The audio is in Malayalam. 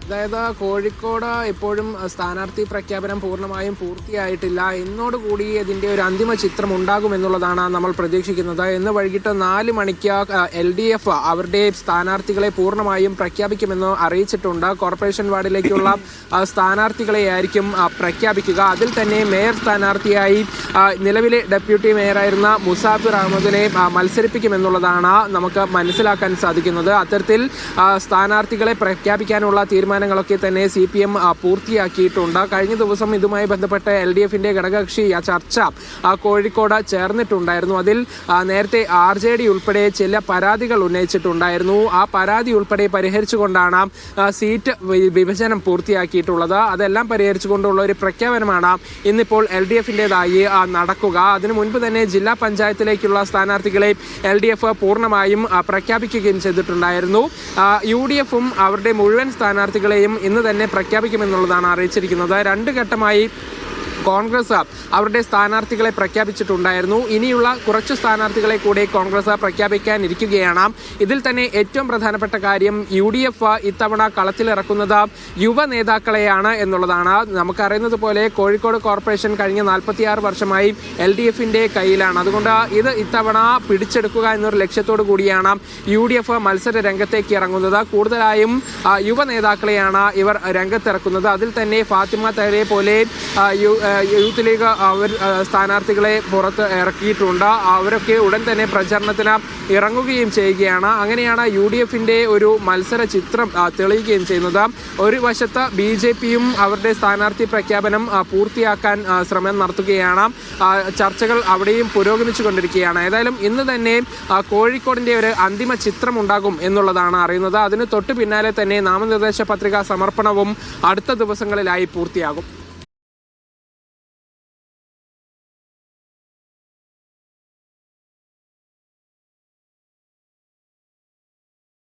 അതായത് കോഴിക്കോട് ഇപ്പോഴും സ്ഥാനാർത്ഥി പ്രഖ്യാപനം പൂർണ്ണമായും പൂർത്തിയായിട്ടില്ല. ഇന്നോടുകൂടി ഇതിന്റെ ഒരു അന്തിമ ചിത്രം ഉണ്ടാകുമെന്നുള്ളതാണ് നമ്മൾ പ്രതീക്ഷിക്കുന്നത്. ഇന്ന് വൈകിട്ട് 4 മണിക്ക് LDF അവരുടെ സ്ഥാനാർത്ഥികളെ പൂർണ്ണമായും പ്രഖ്യാപിക്കുമെന്ന് അറിയിച്ചിട്ടുണ്ട്. കോർപ്പറേഷൻ വാർഡിലേക്കുള്ള സ്ഥാനാർത്ഥികളെയായിരിക്കും പ്രഖ്യാപിക്കുക. അതിൽ തന്നെ മേയർ സ്ഥാനാർത്ഥിയായി നിലവിലെ ഡെപ്യൂട്ടി മേയറായിരുന്ന മുസാഫിർ അഹമ്മദിനെ മത്സരിപ്പിക്കുമെന്നുള്ളതാണ് നമുക്ക് മനസ്സിലാക്കാൻ സാധിക്കുന്നത്. അത്തരത്തിൽ സ്ഥാനാർത്ഥികളെ പ്രഖ്യാപിക്കാനുള്ള തീരുമാനങ്ങളൊക്കെ തന്നെ CPM പൂർത്തിയാക്കിയിട്ടുണ്ട്. കഴിഞ്ഞ ദിവസം ഇതുമായി ബന്ധപ്പെട്ട് LDFന്റെ ഘടകകക്ഷി ചർച്ച കോഴിക്കോട് ചേർന്നിട്ടുണ്ടായിരുന്നു. അതിൽ നേരത്തെ RJD ഉൾപ്പെടെ ചില പരാതികൾ ഉന്നയിച്ചിട്ടുണ്ടായിരുന്നു. ആ പരാതി ഉൾപ്പെടെ പരിഹരിച്ചുകൊണ്ടാണ് സീറ്റ് വിഭജനം പൂർത്തിയാക്കിയിട്ടുള്ളത്. അതെല്ലാം പരിഹരിച്ചുകൊണ്ടുള്ള ഒരു പ്രഖ്യാപനമാണ് ഇന്നിപ്പോൾ LDFന്റേതായി നടക്കുക. അതിനു മുൻപ് തന്നെ ജില്ലാ പഞ്ചായത്തിലേക്കുള്ള സ്ഥാനാർത്ഥികളെ LDF പൂർണ്ണമായും പ്രഖ്യാപിക്കുകയും ചെയ്തിട്ടുണ്ടായിരുന്നു. UDFും അവരുടെ മുഴുവൻ സ്ഥാനാർത്ഥികളെയും ഇന്ന് തന്നെ പ്രഖ്യാപിക്കുമെന്നുള്ളതാണ് അറിയിച്ചിരിക്കുന്നത്. 2 ഘട്ടമായി കോൺഗ്രസ് അവരുടെ സ്ഥാനാർത്ഥികളെ പ്രഖ്യാപിച്ചിട്ടുണ്ടായിരുന്നു. ഇനിയുള്ള കുറച്ച് സ്ഥാനാർത്ഥികളെ കൂടി കോൺഗ്രസ് പ്രഖ്യാപിക്കാനിരിക്കുകയാണ്. ഇതിൽ തന്നെ ഏറ്റവും പ്രധാനപ്പെട്ട കാര്യം UDF ഇത്തവണ കളത്തിലിറക്കുന്നത് യുവ നേതാക്കളെയാണ് എന്നുള്ളതാണ്. നമുക്കറിയുന്നത് പോലെ കോഴിക്കോട് കോർപ്പറേഷൻ കഴിഞ്ഞ 46 വർഷമായി LDFന്റെ കയ്യിലാണ്. അതുകൊണ്ട് ഇത് ഇത്തവണ പിടിച്ചെടുക്കുക എന്നൊരു ലക്ഷ്യത്തോടു കൂടിയാണ് UDF മത്സര രംഗത്തേക്ക് ഇറങ്ങുന്നത്. കൂടുതലായും യുവ നേതാക്കളെയാണ് ഇവർ രംഗത്തിറക്കുന്നത്. അതിൽ തന്നെ ഫാത്തിമ തഹരെ പോലെ യൂത്ത് ലീഗ് അവർ സ്ഥാനാർത്ഥികളെ പുറത്ത് ഇറക്കിയിട്ടുണ്ട്. അവരൊക്കെ ഉടൻ തന്നെ പ്രചരണത്തിന് ഇറങ്ങുകയും ചെയ്യുകയാണ്. അങ്ങനെയാണ് UDFന്റെ ഒരു മത്സര ചിത്രം തെളിയുകയും ചെയ്യുന്നത്. ഒരു വശത്ത് BJPയും അവരുടെ സ്ഥാനാർത്ഥി പ്രഖ്യാപനം പൂർത്തിയാക്കാൻ ശ്രമം നടത്തുകയാണ്. ചർച്ചകൾ അവിടെയും പുരോഗമിച്ചു കൊണ്ടിരിക്കുകയാണ്. ഏതായാലും ഇന്ന് തന്നെ കോഴിക്കോടിന്റെ ഒരു അന്തിമ ചിത്രം ഉണ്ടാകും എന്നുള്ളതാണ് അറിയുന്നത്. അതിന് തൊട്ടു പിന്നാലെ തന്നെ നാമനിർദ്ദേശ പത്രികാ സമർപ്പണവും അടുത്ത ദിവസങ്ങളിലായി പൂർത്തിയാകും.